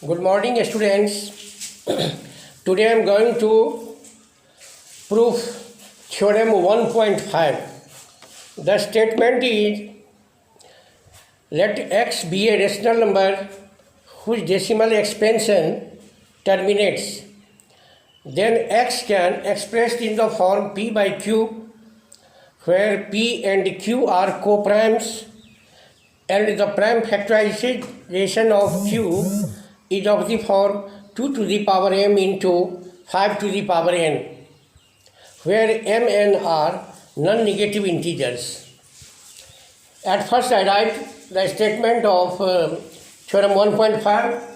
Good morning, students. Today I am going to prove theorem 1.5. The statement is, let x be a rational number whose decimal expansion terminates. Then x can expressed in the form p by q, where p and q are co-primes, and the prime factorization of q is of the form 2 to the power m into 5 to the power n, where m and n are non-negative integers. At first I write the statement of theorem 1.5.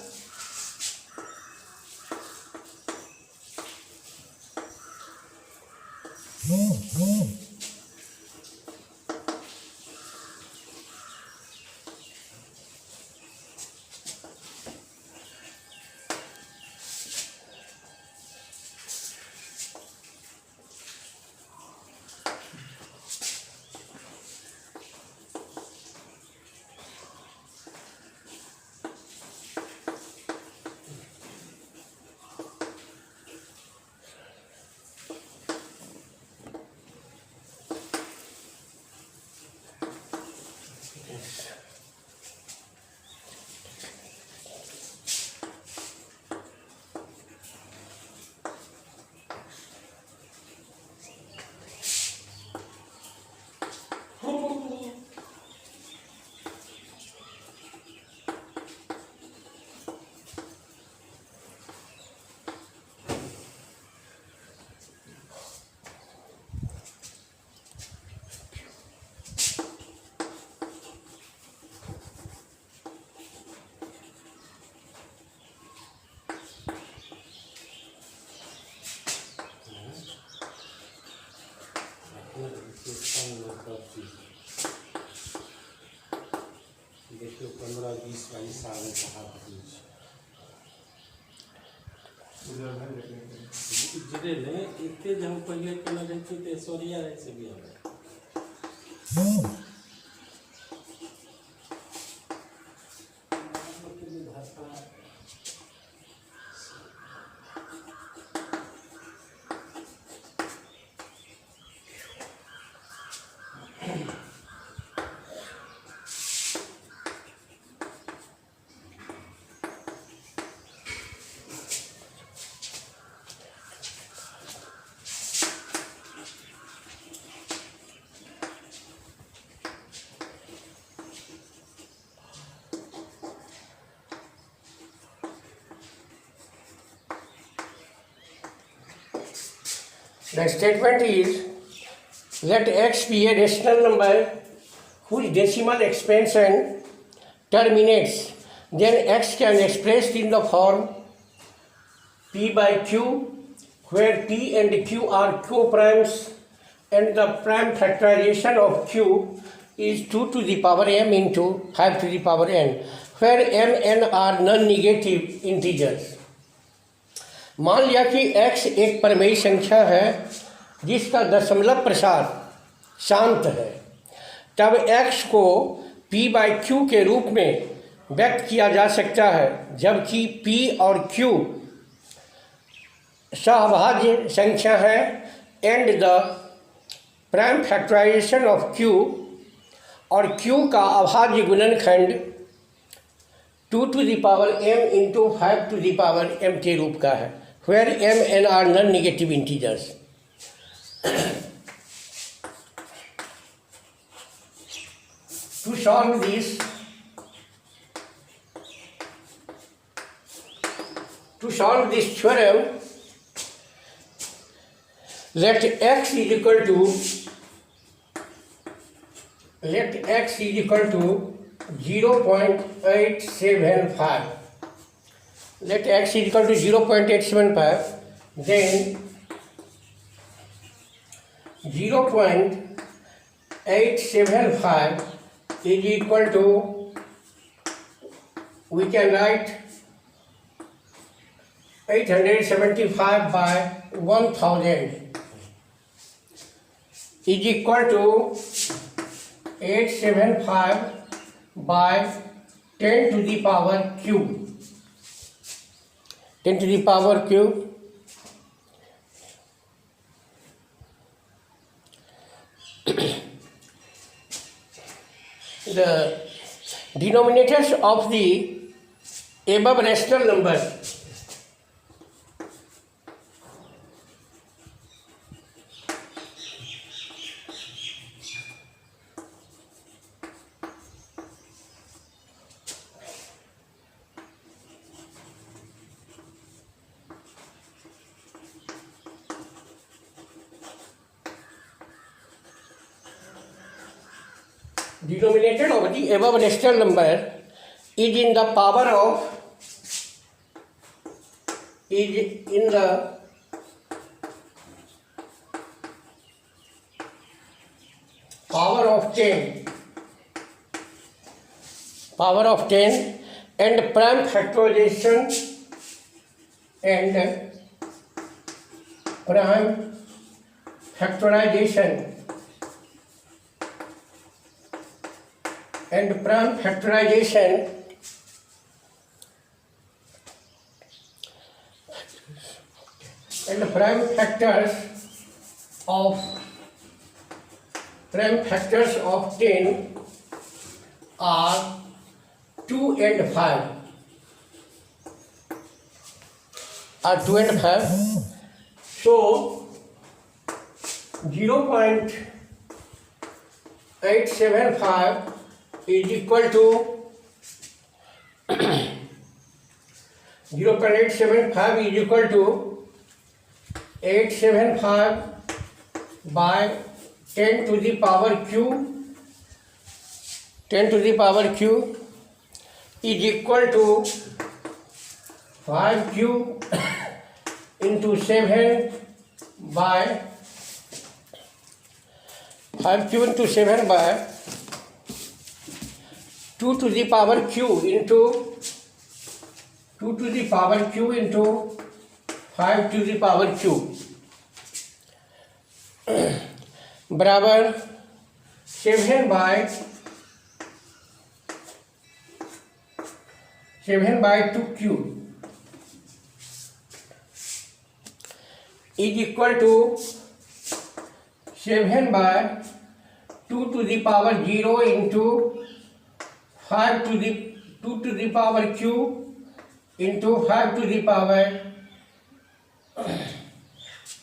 देखियो 15-20 साल कहा जिले ने इतने जब पहले केना रहते थे सोरिया रहे से भी The statement is, let x be a rational number whose decimal expansion terminates. Then x can expressed in the form p by q, where p and q are co-primes, and the prime factorization of q is 2 to the power m into 5 to the power n, where m and n are non-negative integers. मान लिया कि x एक परमेय संख्या है जिसका दशमलव प्रसार शांत है, तब x को p बाई क्यू के रूप में व्यक्त किया जा सकता है, जबकि p और q सहभाज्य संख्या है and the prime factorization of q और q का अभाज्य गुणनखंड 2 to the power m into 5 to the power m के रूप का है, where m and n are non-negative integers. To solve this theorem, let x is equal to 0.875. Let x is equal to 0.875, then 0.875 is equal to, we can write 875 by 1000 is equal to 875 by 10 to the power q. 10 to the power cube. The denominators of the above rational number denominator of the above rational number is in the power of 10 and prime factorization and prime factorization and prime factors of 10 are 2 and 5. So 0.875 is equal to 875 by 10 to the power q. 10 to the power q is equal to 5 q into 7 by 2 to the power q into 2 to the power q into 5 to the power q बराबर 7 by 2q is equal to 7 by 2 to the power 0 into 5 to the 2 to the power q into 5 to the power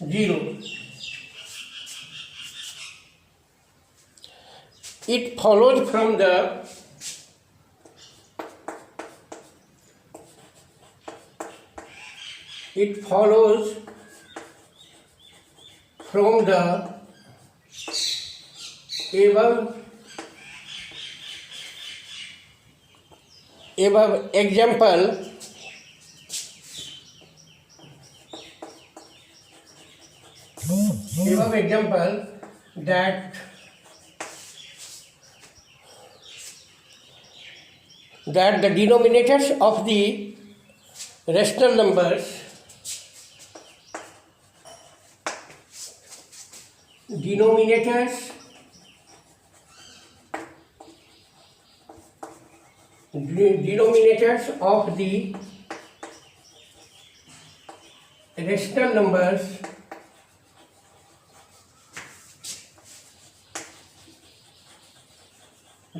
0. It follows from the above example that the denominators of the rational numbers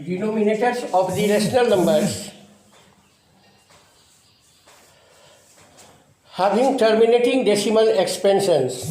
denominators of the rational numbers having terminating decimal expansions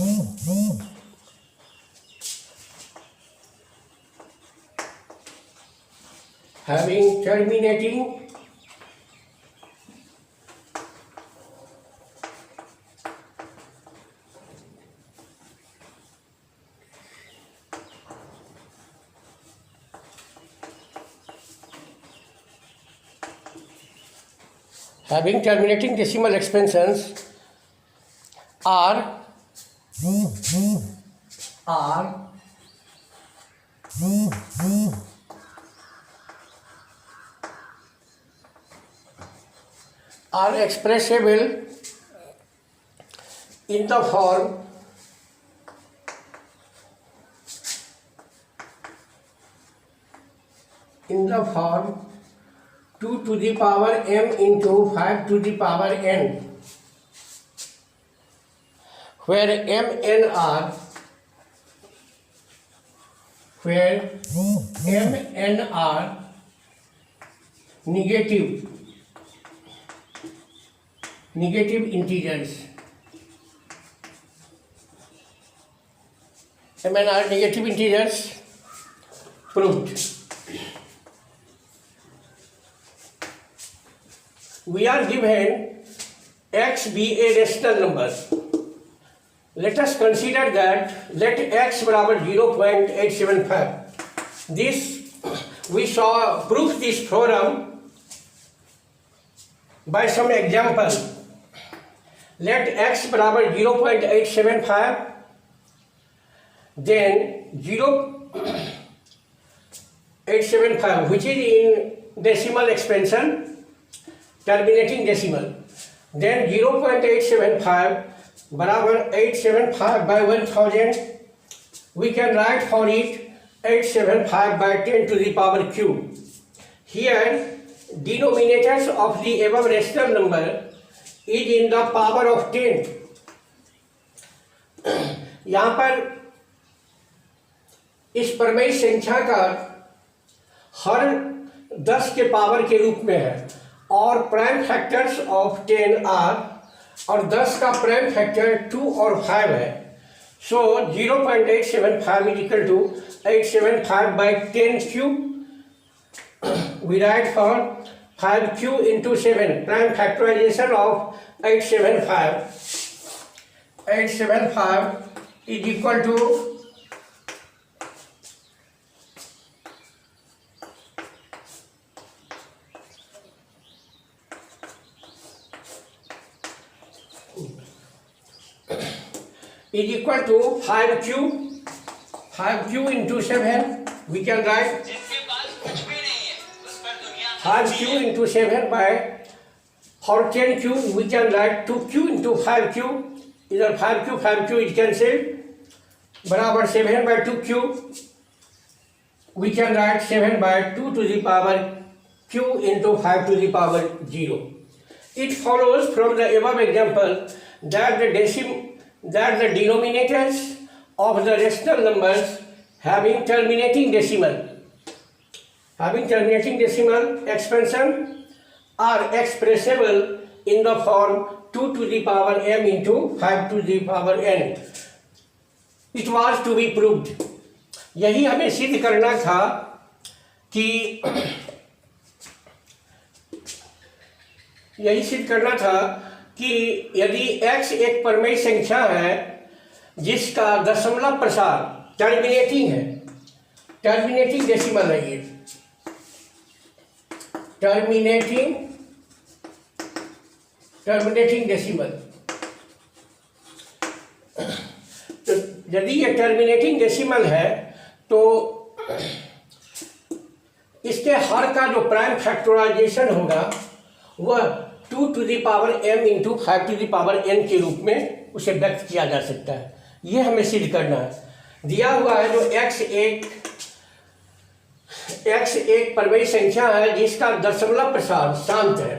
are expressible in the form in the form 2 to the power m into 5 to the power n. where m n are negative integers. m n are negative integers proved. We are given x be a rational number. Let us consider that let x बराबर 0.875. This we saw proof this theorem by some example. Let x बराबर 0.875, then 0.875 which is in decimal expansion, terminating decimal, then 0.875 बराबर 875 by 1000. We can write for it 875 by 10 to the power q. Here denominators of the above rational number is in the power of 10. यहाँ पर इस प्रमेय संख्या का हर 10 के power के रूप में है और प्राइम फैक्टर्स ऑफ 10 आर, और 10 का प्राइम फैक्टर 2 और 5 है. So 0.875 is equal to 875 by 10 cube. We write for 5 Q into 7, prime factorization of 875 is equal to 5q into 7. We can write 5q into 7 by, for 10q we can write 2q into 5q. Either 5q is cancelled, बराबर 7 by 2q. We can write 7 by 2 to the power q into 5 to the power 0. It follows from the above example that the denominators of the rational numbers having terminating decimal expansion are expressible in the form 2 to the power m into 5 to the power n. It was to be proved. यही हमें सिद्ध करना था कि यदि x एक परमेय संख्या है जिसका दशमलव प्रसार टर्मिनेटिंग डेसिमल है, ये टर्मिनेटिंग डेसिमल, तो यदि ये टर्मिनेटिंग डेसिमल है तो इसके हर का जो प्राइम फैक्टराइजेशन होगा वह 2 to the power m into 5 to the power n के रूप में उसे व्यक्त किया जा सकता है. ये हमें सिद्ध करना है. दिया हुआ है जो x एक परमेय संख्या है जिसका दशमलव प्रसार शांत है.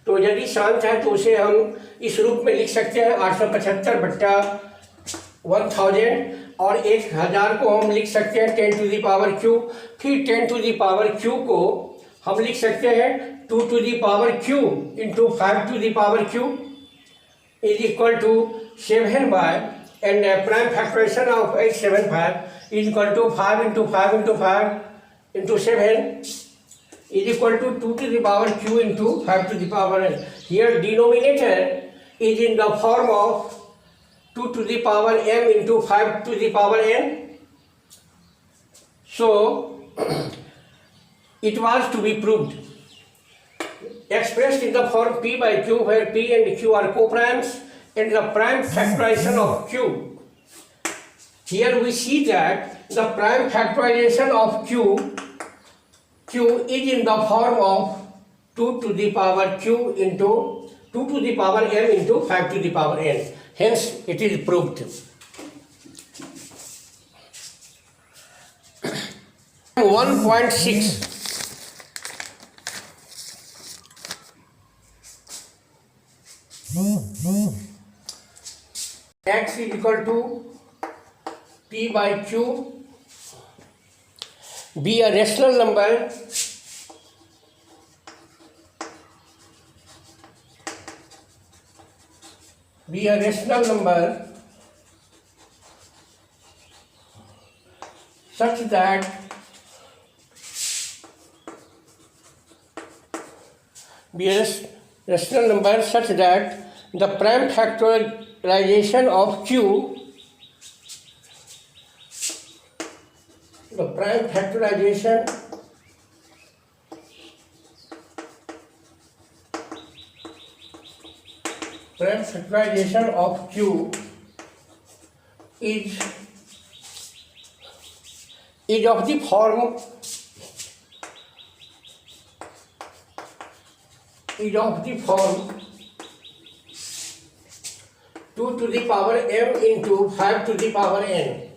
तो यदि शांत है तो उसे हम इस रूप में लिख सकते हैं 875/1000, और 1000 को हम लिख सकते हैं 10 to the power q. फिर 10 to the power q को हम लिख सकते हैं 2 to the power q into 5 to the power q is equal to 7 by, and prime factorization of 875 is equal to 5 into 5 into 5 into 7 is equal to 2 to the power q into 5 to the power n. Here denominator is in the form of 2 to the power m into 5 to the power n. So it was to be proved, expressed in the form p by q, where p and q are co-primes, and the prime factorization of q. Here we see that the prime factorization of q is in the form of 2 to the power q into 2 to the power m into 5 to the power n. Hence it is proved. 1.6. x is equal to p by q, be a rational number such that the prime factorization of q is of the form 2 to the power m into 5 to the power n,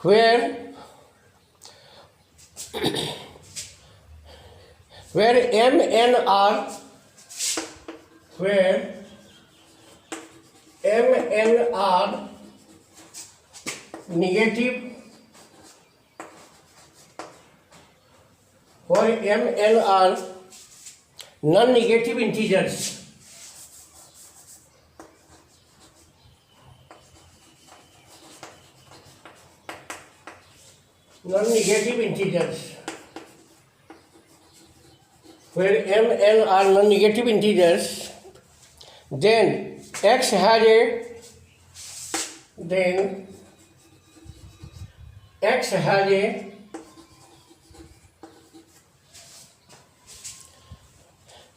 where m n are negative, non-negative integers. Where m n are non-negative integers, then x has a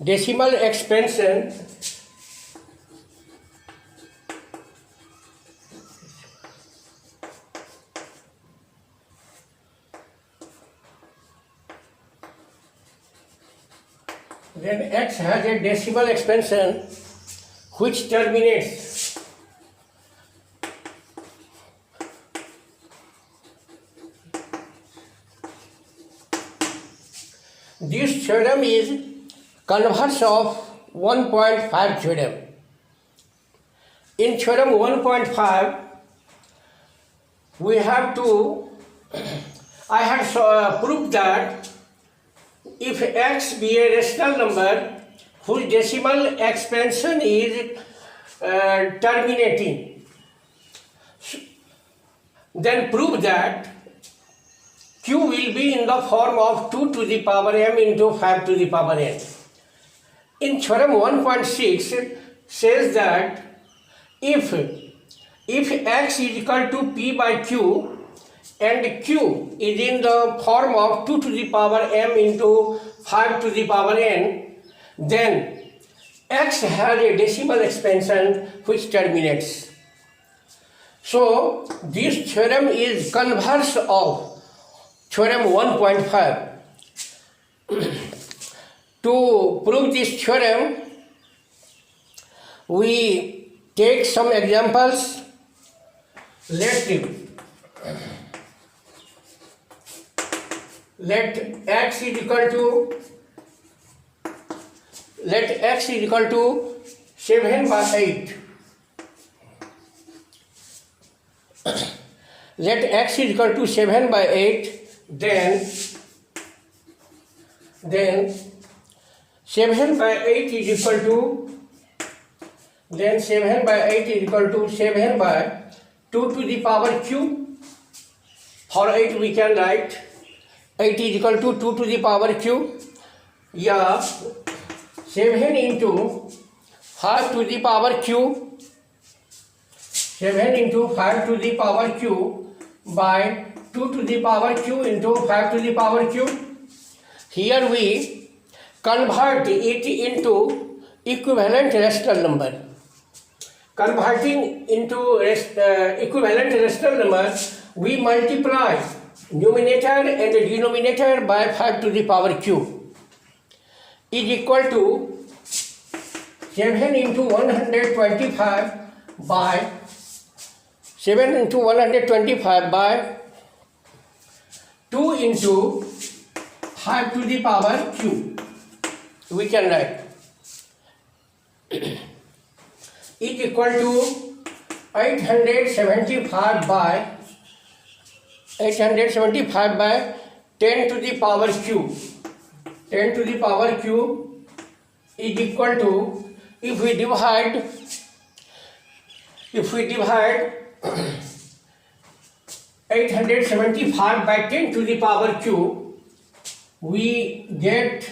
decimal expansion which terminates this theorem is converse of 1.5 theorem. In theorem 1.5, I had proved that if x be a rational number whose decimal expansion is terminating, then prove that q will be in the form of 2 to the power m into 5 to the power n. In theorem 1.6 says that if x is equal to p by q and q is in the form of 2 to the power m into 5 to the power n, then x has a decimal expansion which terminates. So this theorem is converse of theorem 1.5. To prove this theorem, we take some examples. Let x is equal to 7 by 8. Let x is equal to 7 by 8, then 7 by 8 is equal to 7 by 2 to the power q. For 8 we can write 8 is equal to 2 to the power q. Yeah, 7 into 5 to the power q. 7 into 5 to the power q by 2 to the power q into 5 to the power q. Here we convert it into equivalent rational number. Converting into equivalent rational number, we multiply numerator and denominator by 5 to the power q is equal to 7 into 125 by 2 into 5 to the power q. We can write is equal to 875 by 10 to the power q. 10 to the power q is equal to, if we divide 875 by 10 to the power q, we get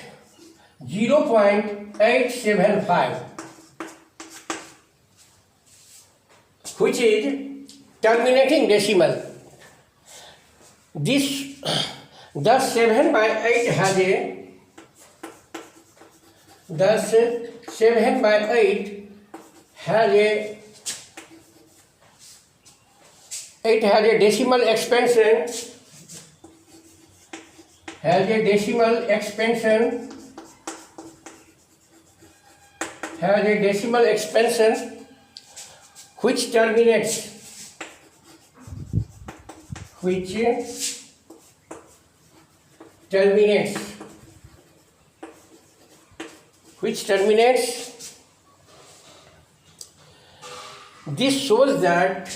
0.875, which is terminating decimal. This thus 7 by 8 has a 7 by 8 has a decimal expansion, which terminates this shows that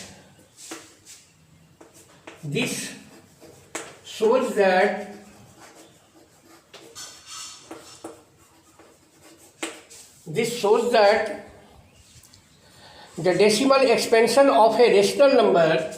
the decimal expansion of a rational number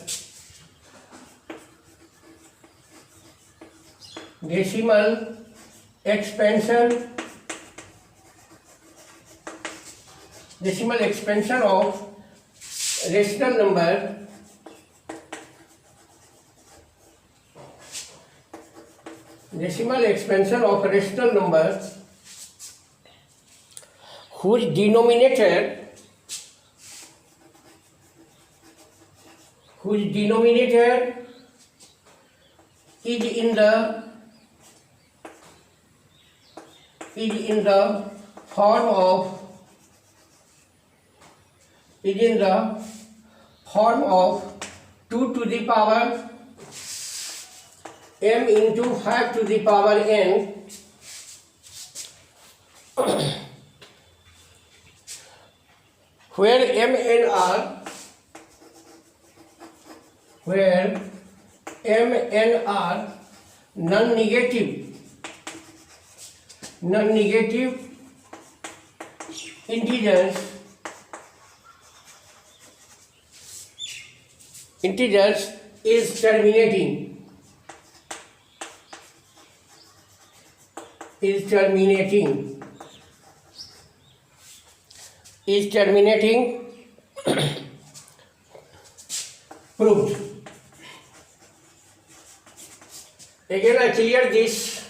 whose denominator is in the form of 2 to the power m into 5 to the power n, where m and r non-negative integers is terminating. Proved. Again I clear this.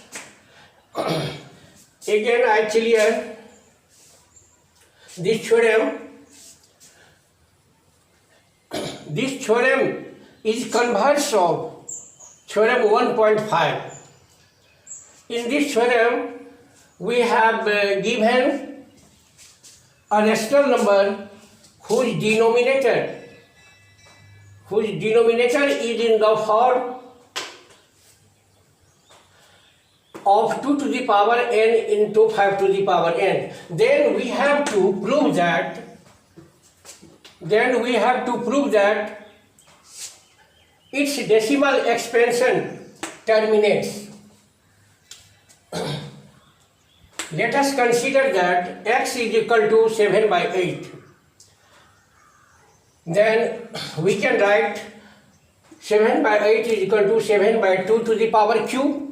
This theorem is converse of theorem 1.5. In this theorem, we have given a rational number whose denominator is in the form of 2 to the power n into 5 to the power n. Then we have to prove that its decimal expansion terminates. Let us consider that x is equal to 7 by 8. Then we can write 7 by 8 is equal to 7 by 2 to the power q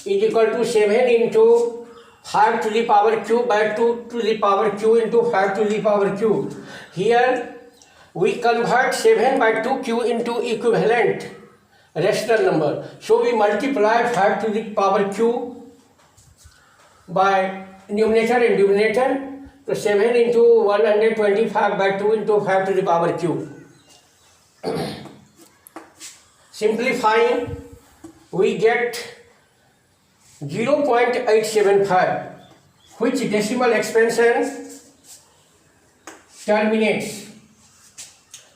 is equal to 7 into 5 to the power q by 2 to the power q into 5 to the power q. Here we convert 7 by 2q into equivalent rational number. So we multiply 5 to the power q by numerator and denominator. So 7 into 125 by 2 into 5 to the power q. Simplifying, we get 0.875, which decimal expansion terminates.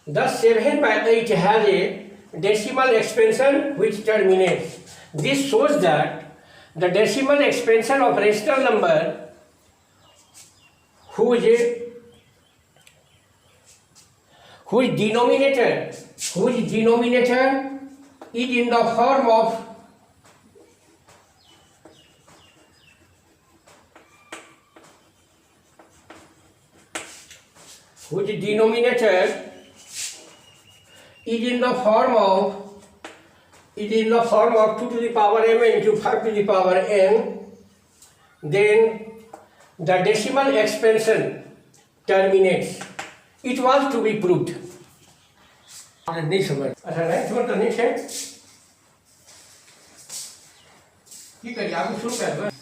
Thus 7 by 8 has a decimal expansion which terminates. This shows that the decimal expansion of rational number whose whose denominator is in the form of is in the form of 2 to the power m into 5 to the power n, then the decimal expansion terminates. It was to be proved. नहीं समझ अच्छा नहीं समझ तो नहीं है ठीक है आगे शुरू कर